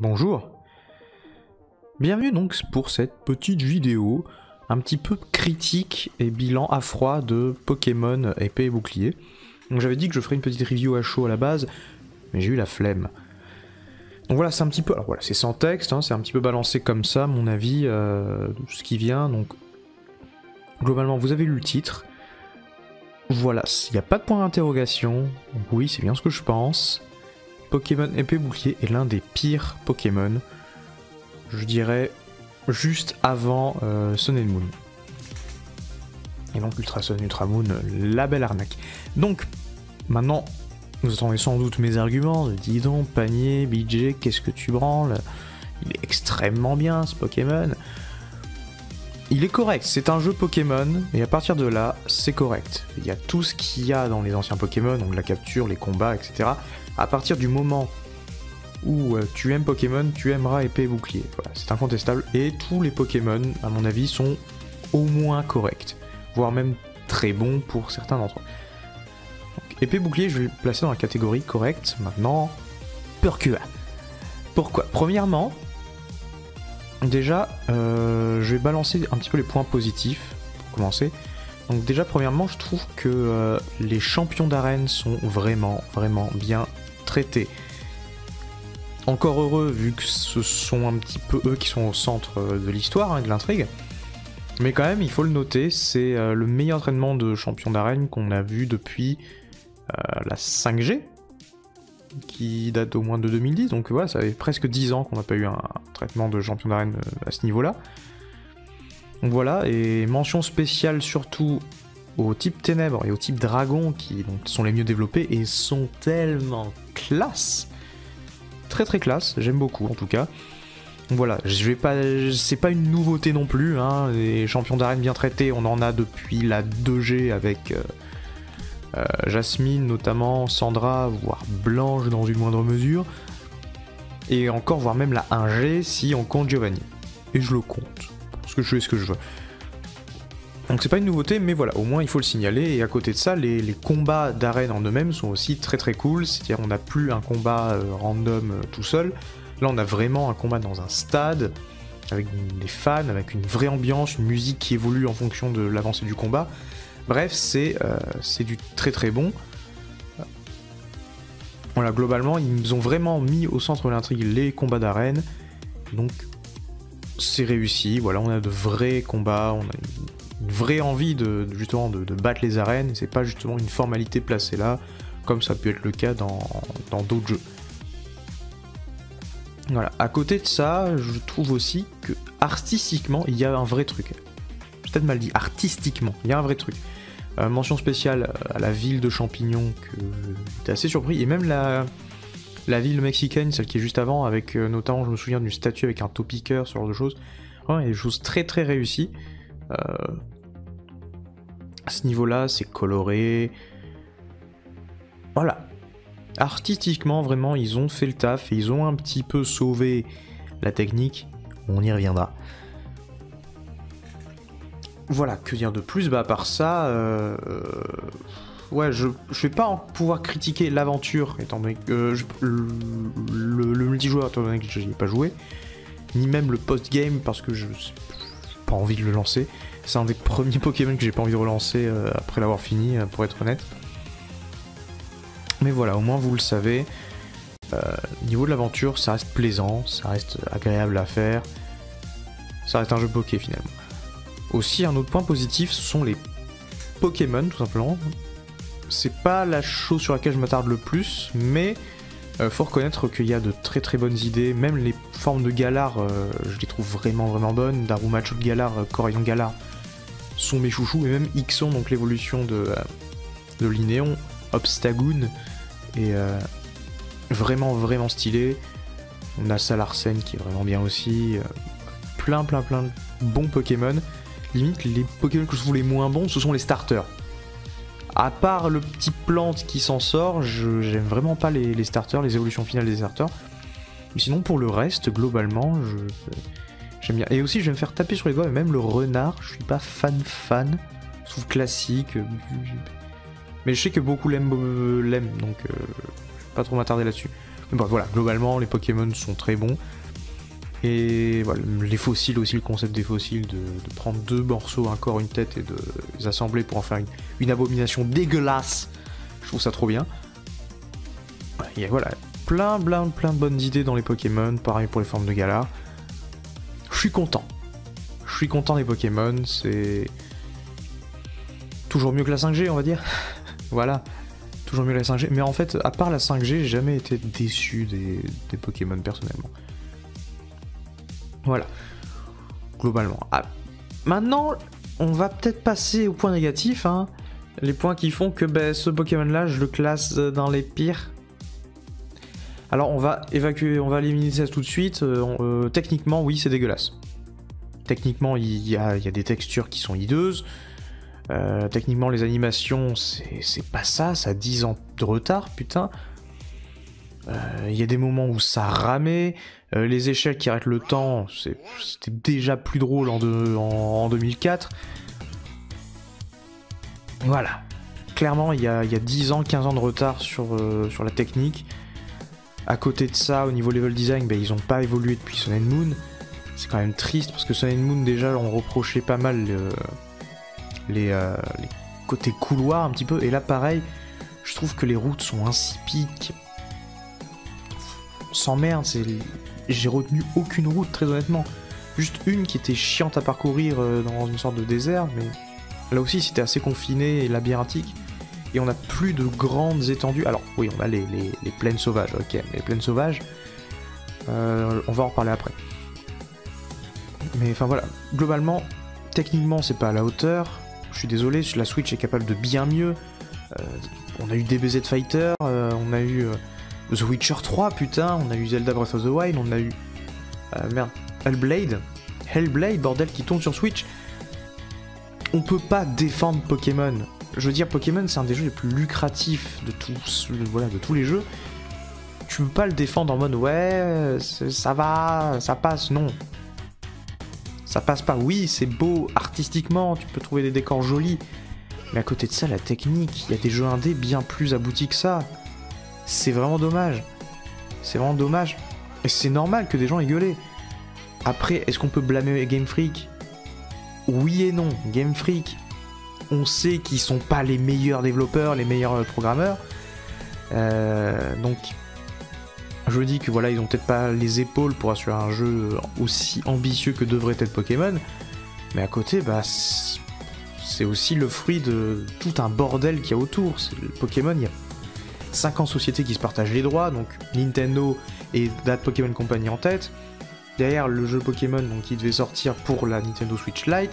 Bonjour. Bienvenue donc pour cette petite vidéo un petit peu critique et bilan à froid de Pokémon épée et bouclier. Donc j'avais dit que je ferais une petite review à chaud à la base, mais j'ai eu la flemme. Donc voilà, c'est un petit peu... Alors voilà, c'est sans texte, hein, c'est un petit peu balancé comme ça, mon avis, de ce qui vient. Donc globalement, vous avez lu le titre. Voilà, il n'y a pas de point d'interrogation. Donc oui, c'est bien ce que je pense. Pokémon épée et bouclier est l'un des pires Pokémon. Je dirais juste avant Sun and Moon. Et donc Ultra Sun, Ultra Moon, la belle arnaque. Donc, maintenant, vous attendez sans doute mes arguments. Dis donc, panier, BJ, qu'est-ce que tu branles? Il est extrêmement bien ce Pokémon. Il est correct, c'est un jeu Pokémon, et à partir de là, c'est correct. Il y a tout ce qu'il y a dans les anciens Pokémon, donc la capture, les combats, etc. À partir du moment où tu aimes Pokémon, tu aimeras épée et bouclier. Voilà, c'est incontestable. Et tous les Pokémon, à mon avis, sont au moins corrects. Voire même très bons pour certains d'entre eux. Donc, épée et bouclier, je vais le placer dans la catégorie correcte. Maintenant, Purkua. Pourquoi? Premièrement, déjà, je vais balancer un petit peu les points positifs, pour commencer. Donc déjà, premièrement, je trouve que les champions d'arène sont vraiment bien traités. Encore heureux, vu que ce sont un petit peu eux qui sont au centre de l'histoire, hein, de l'intrigue. Mais quand même, il faut le noter, c'est le meilleur entraînement de champion d'arène qu'on a vu depuis la 5G, qui date au moins de 2010. Donc voilà, ça fait presque 10 ans qu'on n'a pas eu un traitement de champion d'arène à ce niveau-là. Donc voilà, et mention spéciale surtout au type ténèbres et au type dragon, qui donc, sont les mieux développés et sont tellement classe. Très classe, j'aime beaucoup en tout cas. Donc voilà, je vais pas, c'est pas une nouveauté non plus, hein. Les champions d'arène bien traités, on en a depuis la 2G avec Jasmine notamment, Sandra, voire Blanche dans une moindre mesure. Et encore, voire même la 1G si on compte Giovanni. Et je le compte, parce que je fais ce que je veux. Donc c'est pas une nouveauté, mais voilà, au moins il faut le signaler. Et à côté de ça, les combats d'arène en eux-mêmes sont aussi très cool. C'est-à-dire on n'a plus un combat random tout seul. Là on a vraiment un combat dans un stade, avec des fans, avec une vraie ambiance, une musique qui évolue en fonction de l'avancée du combat. Bref, c'est du très bon. Voilà, globalement, ils ont vraiment mis au centre de l'intrigue les combats d'arène. Donc c'est réussi, voilà, on a de vrais combats, on a une vraie envie justement de battre les arènes, c'est pas justement une formalité placée là, comme ça peut être le cas dans d'autres jeux. Voilà, à côté de ça, je trouve aussi que artistiquement, il y a un vrai truc. J'ai peut-être mal dit, artistiquement, il y a un vrai truc. Mention spéciale à la ville de Champignons, que j'étais assez surpris, et même la ville mexicaine, celle qui est juste avant, avec notamment, je me souviens d'une statue avec un topiqueur, ce genre de choses. Ouais, des choses très réussies. À ce niveau-là, c'est coloré. Voilà. Artistiquement, vraiment, ils ont fait le taf et ils ont un petit peu sauvé la technique. On y reviendra. Voilà, que dire de plus? Bah, à part ça, ouais, je vais pas pouvoir critiquer l'aventure, étant donné que le multijoueur, étant donné que je n'y ai pas joué, ni même le post-game, parce que je n'ai pas envie de le lancer. C'est un des premiers Pokémon que j'ai pas envie de relancer après l'avoir fini, pour être honnête. Mais voilà, au moins vous le savez. Niveau de l'aventure, ça reste plaisant, ça reste agréable à faire. Ça reste un jeu Poké finalement. Aussi, un autre point positif, ce sont les Pokémon, tout simplement. C'est pas la chose sur laquelle je m'attarde le plus, mais faut reconnaître qu'il y a de très bonnes idées. Même les formes de Galar, je les trouve vraiment bonnes. Darumacho de Galar, Corayon Galar sont mes chouchous, et même Ixon, donc l'évolution de Linéon, Obstagoon, est vraiment stylé. On a Salarsen qui est vraiment bien aussi. Plein de bons Pokémon. Limite, les Pokémon que je trouve les moins bons, ce sont les starters. À part le petit plante qui s'en sort, j'aime vraiment pas les starters, les évolutions finales des starters. Mais sinon, pour le reste, globalement, j'aime bien. Et aussi, je vais me faire taper sur les doigts, mais même le renard, je suis pas fan. Je trouve classique. Mais je sais que beaucoup l'aiment, donc je vais pas trop m'attarder là-dessus. Mais bon, voilà, globalement, les Pokémon sont très bons. Et voilà, les fossiles aussi, le concept des fossiles, de prendre 2 morceaux, un corps, une tête, et de les assembler pour en faire une abomination dégueulasse. Je trouve ça trop bien. Il y a voilà, plein de bonnes idées dans les Pokémon, pareil pour les formes de Galar. Je suis content. Je suis content des Pokémon, c'est toujours mieux que la 5G, on va dire. Voilà, toujours mieux que la 5G. Mais en fait, à part la 5G, j'ai jamais été déçu des Pokémon personnellement. Voilà, globalement. Ah, maintenant, on va peut-être passer aux points négatifs, hein. Les points qui font que ce Pokémon-là, je le classe dans les pires. Alors, on va éliminer ça tout de suite. Techniquement, oui, c'est dégueulasse. Techniquement, il y a des textures qui sont hideuses. Techniquement, les animations, c'est pas ça. Ça a 10 ans de retard, putain. Il y a des moments où ça ramait. Les échelles qui arrêtent le temps, c'était déjà plus drôle en 2004. Voilà. Clairement, il y a 10 ans, 15 ans de retard sur la technique. À côté de ça, au niveau level design, ils n'ont pas évolué depuis Sun and Moon. C'est quand même triste, parce que Sun and Moon, déjà, on reprochait pas mal les côtés couloirs, un petit peu. Et là, pareil, je trouve que les routes sont insipides. Sans merde, j'ai retenu aucune route, très honnêtement. Juste une qui était chiante à parcourir dans une sorte de désert, mais là aussi c'était assez confiné et labyrinthique. Et on n'a plus de grandes étendues. Alors oui, on a les plaines sauvages, ok, mais les plaines sauvages, on va en reparler après. Mais enfin voilà, globalement, techniquement c'est pas à la hauteur. Je suis désolé, la Switch est capable de bien mieux. On a eu DBZ Fighter, on a eu... The Witcher 3, putain, on a eu Zelda Breath of the Wild, on a eu... Hellblade, bordel, qui tourne sur Switch. On peut pas défendre Pokémon. Je veux dire, Pokémon, c'est un des jeux les plus lucratifs de tous les jeux. Tu peux pas le défendre en mode, ouais, ça va, ça passe, non. Ça passe pas, oui, c'est beau, artistiquement, tu peux trouver des décors jolis. Mais à côté de ça, la technique, il y a des jeux indés bien plus aboutis que ça. C'est vraiment dommage. C'est vraiment dommage. Et c'est normal que des gens aient gueulé. Après, est-ce qu'on peut blâmer Game Freak? Oui et non. Game Freak, on sait qu'ils sont pas les meilleurs développeurs, les meilleurs programmeurs. Donc, je dis que voilà, ils ont peut-être pas les épaules pour assurer un jeu aussi ambitieux que devrait être Pokémon. Mais à côté, c'est aussi le fruit de tout un bordel qu'il y a autour. Le Pokémon, il y a 50 sociétés qui se partagent les droits, donc Nintendo et That Pokémon Company en tête. Derrière le jeu Pokémon donc, qui devait sortir pour la Nintendo Switch Lite.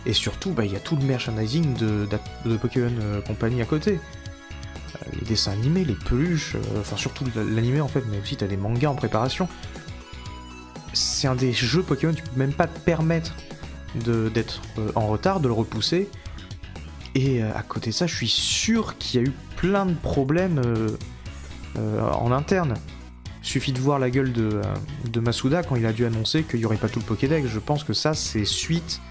Et surtout, il y a tout le merchandising de Pokémon Company à côté. Les dessins animés, les peluches, enfin surtout l'animé en fait, mais aussi t'as des mangas en préparation. C'est un des jeux Pokémon, tu peux même pas te permettre d'être en retard, de le repousser. Et à côté de ça, je suis sûr qu'il y a eu plein de problèmes en interne. Il suffit de voir la gueule de Masuda quand il a dû annoncer qu'il n'y aurait pas tout le Pokédex. Je pense que ça, c'est suite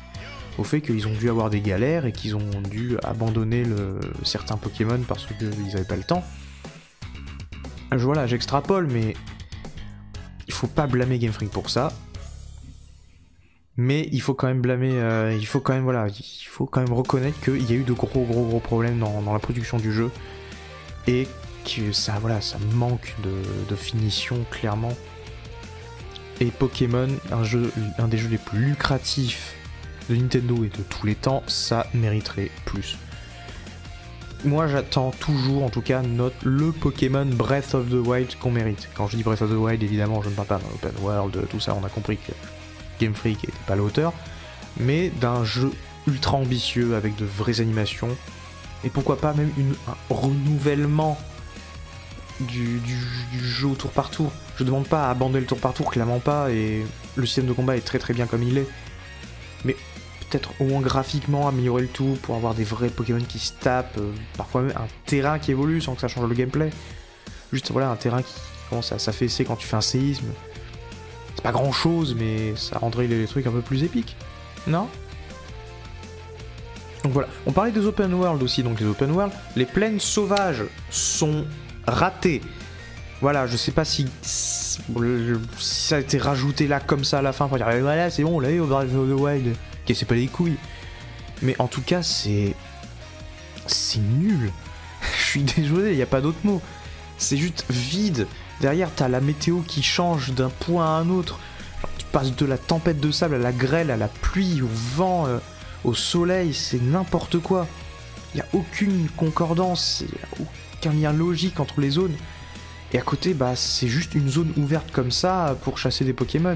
au fait qu'ils ont dû avoir des galères et qu'ils ont dû abandonner certains Pokémon parce qu'ils n'avaient pas le temps. Voilà, j'extrapole, mais il faut pas blâmer Game Freak pour ça. Mais il faut quand même blâmer, il faut quand même reconnaître qu'il y a eu de gros problèmes dans la production du jeu et que ça manque de finition clairement. Et Pokémon, un des jeux les plus lucratifs de Nintendo et de tous les temps, ça mériterait plus. Moi j'attends toujours, en tout cas, le Pokémon Breath of the Wild qu'on mérite. Quand je dis Breath of the Wild, évidemment, je ne parle pas d'un open world, tout ça, on a compris que Game Freak n'était pas à la hauteur, mais d'un jeu ultra ambitieux avec de vraies animations, et pourquoi pas même un renouvellement du jeu au tour par tour. Je demande pas à abandonner le tour par tour, clairement pas, et le système de combat est très bien comme il est, mais peut-être au moins graphiquement améliorer le tout pour avoir des vrais Pokémon qui se tapent, parfois même un terrain qui évolue sans que ça change le gameplay. Juste voilà, un terrain qui commence à s'affaisser quand tu fais un séisme. C'est pas grand chose, mais ça rendrait les trucs un peu plus épiques, non? Donc voilà, on parlait des open world aussi, donc les open world, les plaines sauvages sont ratées. Voilà, je sais pas si ça a été rajouté là comme ça à la fin pour dire voilà, c'est bon, on l'a eu au Breath of the Wild. Ok, c'est pas les couilles. Mais en tout cas, c'est nul. Je suis désolé, il n'y a pas d'autre mot. C'est juste vide. Derrière, t'as la météo qui change d'un point à un autre. Genre, tu passes de la tempête de sable à la grêle, à la pluie, au vent, au soleil, c'est n'importe quoi. Il n'y a aucune concordance, il n'y a aucun lien logique entre les zones. Et à côté, bah, c'est juste une zone ouverte comme ça pour chasser des Pokémon.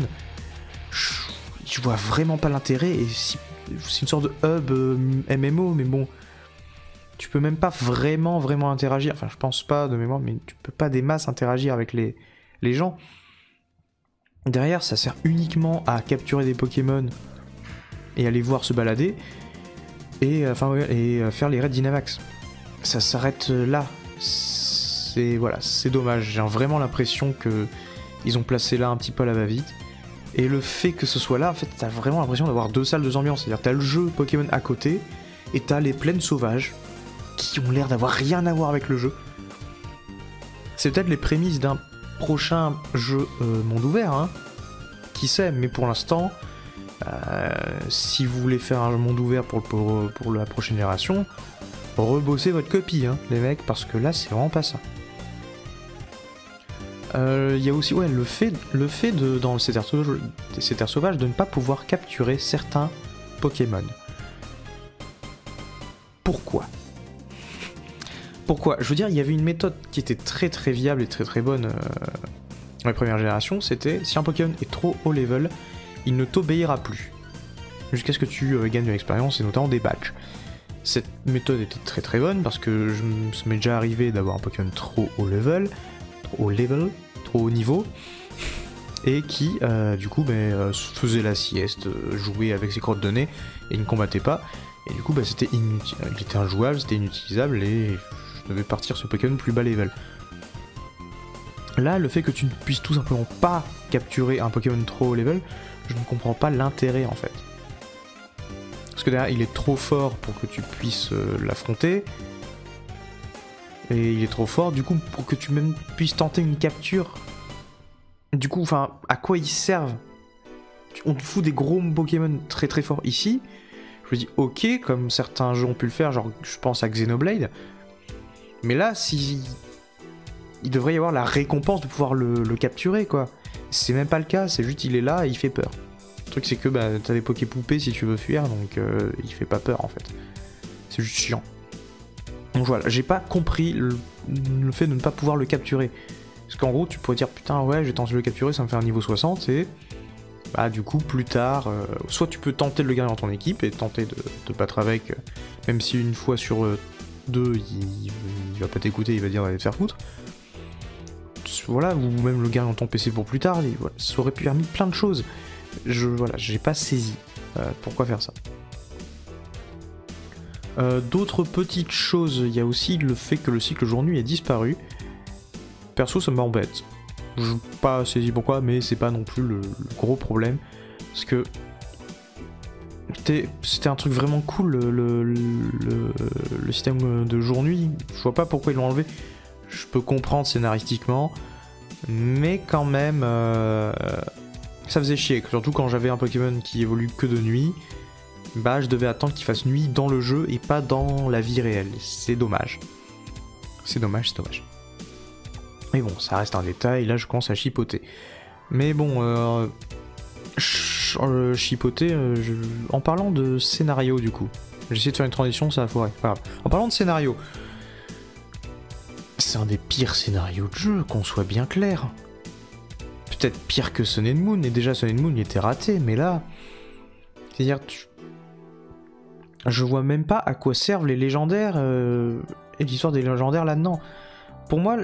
Je vois vraiment pas l'intérêt, et c'est une sorte de hub MMO, mais bon, tu peux même pas vraiment interagir. Enfin, je pense pas de mémoire, mais tu peux pas des masses interagir avec les gens. Derrière, ça sert uniquement à capturer des Pokémon et à les voir se balader, et faire les raids Dynamax. Ça s'arrête là. Voilà, c'est dommage. J'ai vraiment l'impression que ils ont placé là un petit peu à la va-vite. Et le fait que ce soit là, en fait, t'as vraiment l'impression d'avoir deux salles, deux ambiances. C'est-à-dire, t'as le jeu Pokémon à côté, et t'as les plaines sauvages, qui ont l'air d'avoir rien à voir avec le jeu. C'est peut-être les prémices d'un prochain jeu monde ouvert, hein. Qui sait, mais pour l'instant, si vous voulez faire un monde ouvert pour la prochaine génération, rebossez votre copie, hein, les mecs, parce que là, c'est vraiment pas ça. Il y a aussi le fait dans ces terres sauvages de ne pas pouvoir capturer certains Pokémon. Pourquoi ? Pourquoi ? Je veux dire, il y avait une méthode qui était très viable et très bonne dans les premières générations, c'était si un Pokémon est trop haut level, il ne t'obéira plus. Jusqu'à ce que tu gagnes de l'expérience et notamment des badges. Cette méthode était très bonne parce que ça m'est déjà arrivé d'avoir un Pokémon trop haut level, trop haut niveau, et qui du coup faisait la sieste, jouait avec ses crottes de nez et ne combattait pas, et du coup c'était inutile, il était injouable, c'était inutilisable et je devais partir sur Pokémon plus bas level. Là, le fait que tu ne puisses tout simplement pas capturer un Pokémon trop haut level, je ne comprends pas l'intérêt en fait. Parce que derrière il est trop fort pour que tu puisses l'affronter. Et il est trop fort, du coup, pour que tu même puisses tenter une capture. Du coup, enfin, à quoi ils servent? On te fout des gros Pokémon très forts ici. Je me dis, ok, comme certains jeux ont pu le faire, genre, je pense à Xenoblade. Mais là, il devrait y avoir la récompense de pouvoir le capturer, quoi. C'est même pas le cas, c'est juste, il est là et il fait peur. Le truc, c'est que t'as des Poké-poupées si tu veux fuir, donc il fait pas peur, en fait. C'est juste chiant. Donc voilà, j'ai pas compris le fait de ne pas pouvoir le capturer. Parce qu'en gros, tu pourrais dire, putain, ouais, j'ai tenté de le capturer, ça me fait un niveau 60, et bah du coup, plus tard, soit tu peux tenter de le garder dans ton équipe et tenter de battre avec, même si une fois sur deux, il va pas t'écouter, il va dire d'aller te faire foutre. Voilà, ou même le garder dans ton PC pour plus tard, et voilà, ça aurait pu permis plein de choses. Voilà, j'ai pas saisi pourquoi faire ça. D'autres petites choses, il y a aussi le fait que le cycle jour-nuit est disparu. Perso, ça m'embête. Je n'ai pas saisi pourquoi, mais c'est pas non plus le gros problème. Parce que c'était un truc vraiment cool, le système de jour-nuit. Je vois pas pourquoi ils l'ont enlevé. Je peux comprendre scénaristiquement, mais quand même, ça faisait chier. Surtout quand j'avais un Pokémon qui évolue que de nuit. Bah je devais attendre qu'il fasse nuit dans le jeu et pas dans la vie réelle. C'est dommage. C'est dommage. Mais bon, ça reste un détail, là je commence à chipoter. Mais bon, chipoter, en parlant de scénario du coup. J'ai essayé de faire une transition, ça a foiré. Pas grave. En parlant de scénario, c'est un des pires scénarios de jeu, qu'on soit bien clair. Peut-être pire que Sun and Moon, et déjà Sun and Moon il était raté, mais là... C'est-à-dire, je vois même pas à quoi servent les légendaires et l'histoire des légendaires là-dedans. Pour moi,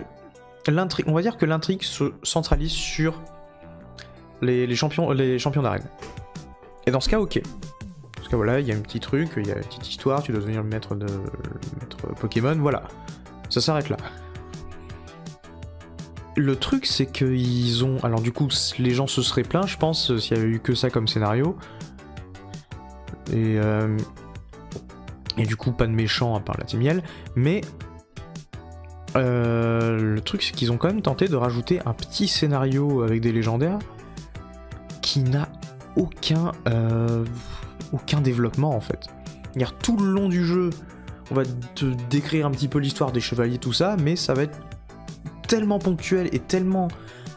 l'intrigue, on va dire que l'intrigue se centralise sur les champions d'arène. Et dans ce cas, ok. Parce que voilà, il y a un petit truc, il y a une petite histoire, tu dois devenir le maître Pokémon, voilà. Ça s'arrête là. Le truc, c'est qu'ils ont... Alors du coup, les gens se seraient plaints, je pense, s'il y avait eu que ça comme scénario. Et du coup, pas de méchant à part la Timiel, mais Le truc, c'est qu'ils ont quand même tenté de rajouter un petit scénario avec des légendaires qui n'a aucun développement en fait. C'est-à-dire, tout le long du jeu, on va te décrire un petit peu l'histoire des chevaliers, tout ça, mais ça va être tellement ponctuel et tellement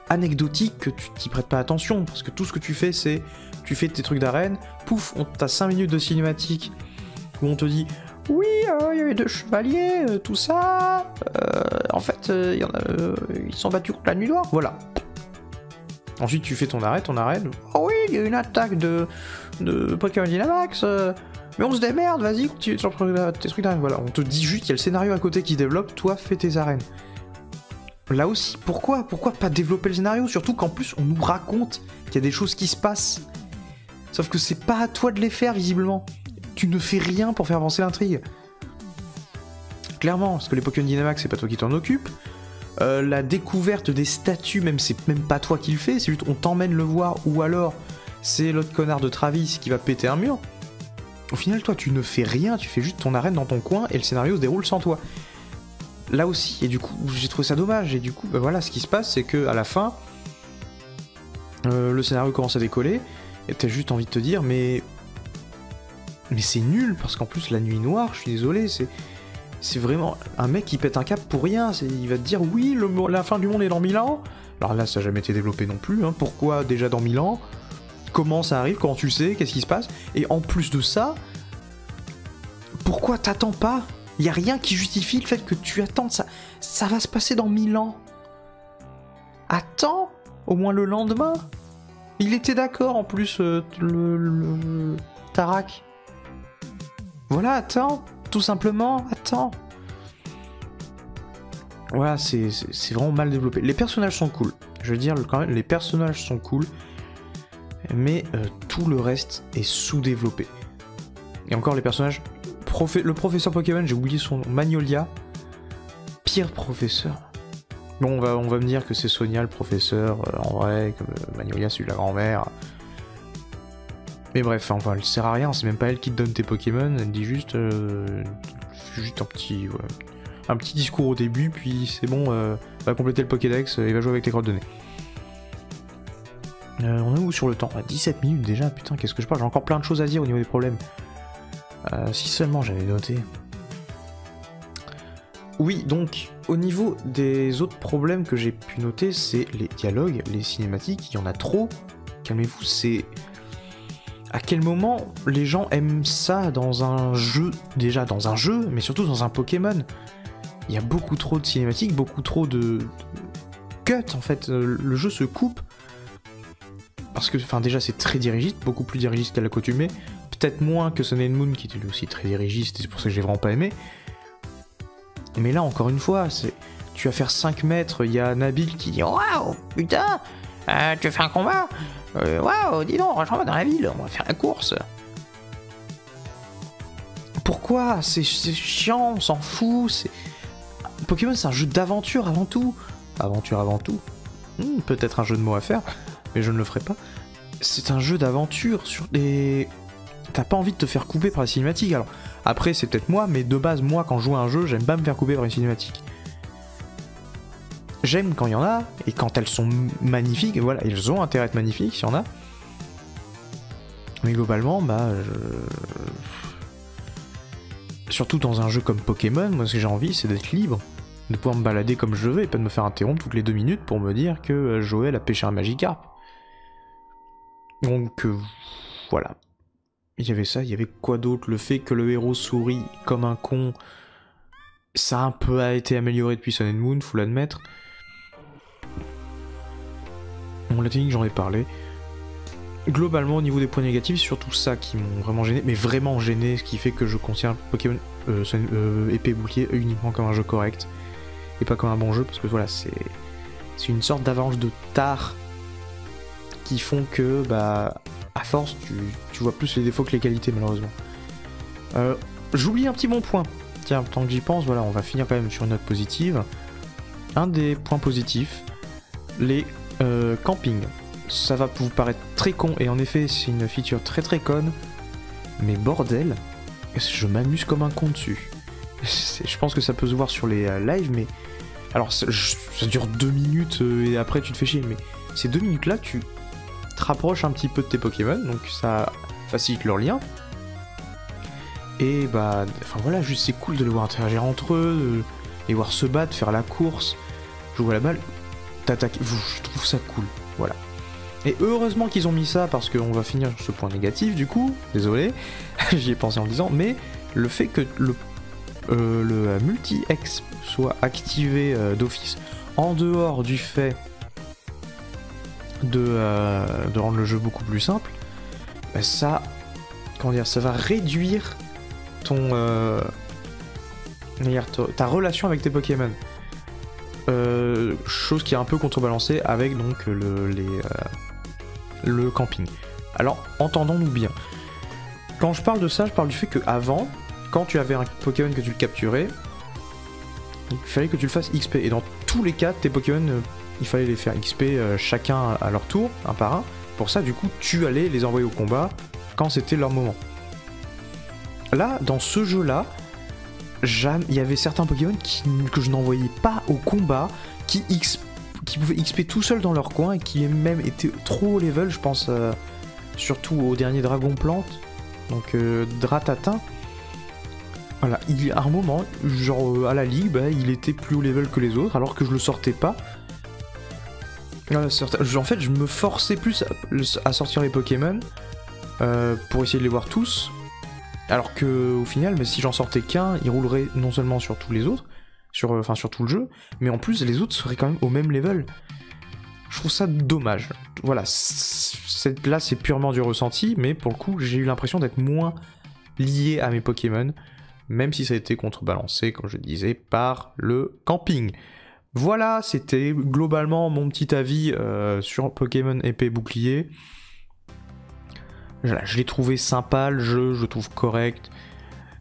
anecdotique que tu t'y prêtes pas attention, parce que tout ce que tu fais, c'est tu fais tes trucs d'arène, pouf, t'as 5 minutes de cinématique où on te dit oui, il y avait 2 chevaliers, tout ça, en fait, ils sont battus contre la nuit noire, voilà. Ensuite, tu fais ton arène, oh oui, il y a une attaque de Pokémon Dynamax, mais on se démerde, vas-y, continue sur tes trucs d'arène, voilà. On te dit juste, il y a le scénario à côté qui se développe, toi, fais tes arènes. Là aussi, pourquoi pas développer le scénario? Surtout qu'en plus, on nous raconte qu'il y a des choses qui se passent. Sauf que c'est pas à toi de les faire, visiblement. Tu ne fais rien pour faire avancer l'intrigue. Clairement, parce que les Pokémon Dynamax, c'est pas toi qui t'en occupe. La découverte des statues, même c'est même pas toi qui le fais, c'est juste on t'emmène le voir, ou alors c'est l'autre connard de Travis qui va péter un mur. Au final, toi, tu ne fais rien, tu fais juste ton arène dans ton coin et le scénario se déroule sans toi. Là aussi, et du coup, j'ai trouvé ça dommage, et du coup, bah voilà, ce qui se passe, c'est que à la fin, le scénario commence à décoller, et t'as juste envie de te dire, mais c'est nul, parce qu'en plus, la nuit noire, je suis désolé, c'est vraiment un mec qui pète un cap pour rien, il va te dire, oui, la fin du monde est dans 1000 ans, alors là, ça n'a jamais été développé non plus, hein. Pourquoi déjà dans 1000 ans? Comment ça arrive? Comment tu le sais? Qu'est-ce qui se passe? Et en plus de ça, pourquoi t'attends pas? Il n'y a rien qui justifie le fait que tu attendes, ça va se passer dans 1000 ans. Attends, au moins le lendemain. Il était d'accord en plus, le Tarak. Voilà, attends, tout simplement, attends. Voilà, c'est vraiment mal développé. Les personnages sont cool, je veux dire, quand même, les personnages sont cool, mais tout le reste est sous-développé. Et encore les personnages... Le professeur Pokémon, j'ai oublié son nom, Magnolia, pire professeur. Bon, on va me dire que c'est Sonia le professeur, en vrai, que Magnolia c'est la grand-mère. Mais bref, enfin, elle sert à rien, c'est même pas elle qui te donne tes Pokémon, elle dit juste un petit discours au début, puis c'est bon, va compléter le Pokédex et va jouer avec les crottes de nez. On est où sur le temps? 17 minutes déjà, putain, qu'est-ce que je parle? J'ai encore plein de choses à dire au niveau des problèmes. Si seulement j'avais noté. Oui, donc, au niveau des autres problèmes que j'ai pu noter, c'est les dialogues, les cinématiques, il y en a trop. Calmez-vous, c'est... À quel moment les gens aiment ça dans un jeu? Déjà dans un jeu, mais surtout dans un Pokémon. Il y a beaucoup trop de cinématiques, beaucoup trop de cuts, en fait. Le jeu se coupe. Parce que, enfin, déjà, c'est très dirigiste, beaucoup plus dirigiste qu'à l'accoutumée. Peut-être moins que Sun and Moon, qui était lui aussi très dirigiste, et c'est pour ça que j'ai vraiment pas aimé. Mais là, encore une fois, tu vas faire 5 mètres, il y a Nabil qui dit « Waouh, putain, tu fais un combat? Waouh, dis donc, rejoins-moi dans la ville, on va faire la course. » Pourquoi? C'est chiant, on s'en fout, Pokémon, c'est un jeu d'aventure avant tout. Aventure avant tout. Peut-être un jeu de mots à faire, mais je ne le ferai pas. C'est un jeu d'aventure sur des... T'as pas envie de te faire couper par les cinématiques. Alors, après, c'est peut-être moi, mais de base, moi, quand je joue à un jeu, j'aime pas me faire couper par les cinématiques. J'aime quand il y en a, et quand elles sont magnifiques, et voilà, elles ont intérêt à être magnifiques, s'il y en a. Mais globalement, bah... Surtout dans un jeu comme Pokémon, moi, ce que j'ai envie, c'est d'être libre. De pouvoir me balader comme je veux, et pas de me faire interrompre toutes les 2 minutes pour me dire que Joël a pêché un Magikarp. Donc, voilà. Il y avait ça, il y avait quoi d'autre? Le fait que le héros sourit comme un con, ça a un peu été amélioré depuis Sun and Moon, faut l'admettre. Bon, la technique, j'en ai parlé. Globalement, au niveau des points négatifs, c'est surtout ça qui m'ont vraiment gêné, mais vraiment gêné, ce qui fait que je considère Pokémon Épée et Bouclier uniquement comme un jeu correct, et pas comme un bon jeu, parce que voilà, c'est une sorte d'avalanche de tard qui font que, bah... à force, tu vois plus les défauts que les qualités, malheureusement. J'oublie un petit bon point. Tiens, tant que j'y pense, voilà, on va finir quand même sur une note positive. Un des points positifs, les campings. Ça va vous paraître très con, et en effet, c'est une feature très très conne, mais bordel, je m'amuse comme un con dessus. Je pense que ça peut se voir sur les lives, mais Alors ça dure 2 minutes et après tu te fais chier, mais ces 2 minutes là tu te rapproches un petit peu de tes Pokémon, donc ça facilite leur lien. Et bah, enfin voilà, juste c'est cool de les voir interagir entre eux, de les voir se battre, faire la course, jouer à la balle, t'attaquer, je trouve ça cool, voilà. Et heureusement qu'ils ont mis ça, parce qu'on va finir sur ce point négatif du coup, désolé, j'y ai pensé en le disant, mais le fait que le multi-exp soit activé d'office, en dehors du fait de rendre le jeu beaucoup plus simple, bah ça, comment dire, ça va réduire ta relation avec tes Pokémon. Chose qui est un peu contrebalancée avec donc le camping. Alors, entendons-nous bien. Quand je parle de ça, je parle du fait que avant, quand tu avais un Pokémon que tu le capturais, il fallait que tu le fasses XP. Et dans tous les cas, tes Pokémon, il fallait les faire XP chacun à leur tour, un par un. Pour ça, du coup, tu allais les envoyer au combat quand c'était leur moment. Là, dans ce jeu-là, il y avait certains Pokémon que je n'envoyais pas au combat, qui pouvaient XP tout seuls dans leur coin et qui même étaient trop haut level, je pense surtout au dernier Dragon Plante, donc Dratatin. Voilà, à un moment, genre à la ligue, bah, il était plus haut level que les autres alors que je le sortais pas. En fait, je me forçais plus à sortir les Pokémon pour essayer de les voir tous. Alors que au final, mais si j'en sortais qu'un, il roulerait non seulement sur tous les autres, sur tout le jeu, mais en plus les autres seraient quand même au même level. Je trouve ça dommage. Voilà, là c'est purement du ressenti, mais pour le coup j'ai eu l'impression d'être moins lié à mes Pokémon, même si ça a été contrebalancé, comme je disais, par le camping. Voilà, c'était globalement mon petit avis sur Pokémon épée bouclier. Je l'ai trouvé sympa, le jeu, je le trouve correct.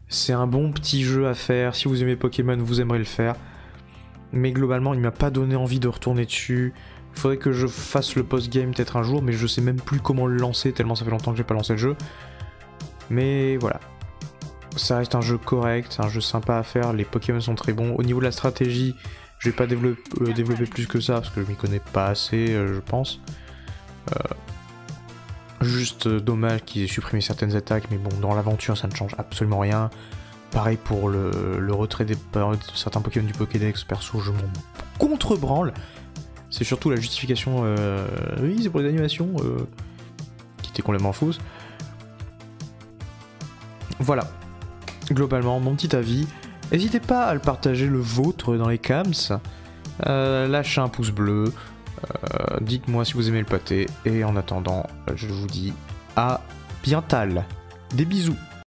C'est un bon petit jeu à faire. Si vous aimez Pokémon, vous aimerez le faire. Mais globalement, il m'a pas donné envie de retourner dessus. Il faudrait que je fasse le post-game peut-être un jour, mais je sais même plus comment le lancer, tellement ça fait longtemps que j'ai pas lancé le jeu. Mais voilà. Ça reste un jeu correct, un jeu sympa à faire, les Pokémon sont très bons. Au niveau de la stratégie, je vais pas développer plus que ça, parce que je m'y connais pas assez, je pense. Juste dommage qu'ils aient supprimé certaines attaques, mais bon, dans l'aventure ça ne change absolument rien. Pareil pour le retrait de certains Pokémon du Pokédex, perso je m'en contrebranle. C'est surtout la justification, oui c'est pour les animations, qui était complètement fausse. Voilà, globalement mon petit avis. N'hésitez pas à le partager le vôtre dans les cams, lâchez un pouce bleu. Dites-moi si vous aimez le pâté, et en attendant, je vous dis à bientôt. Des bisous.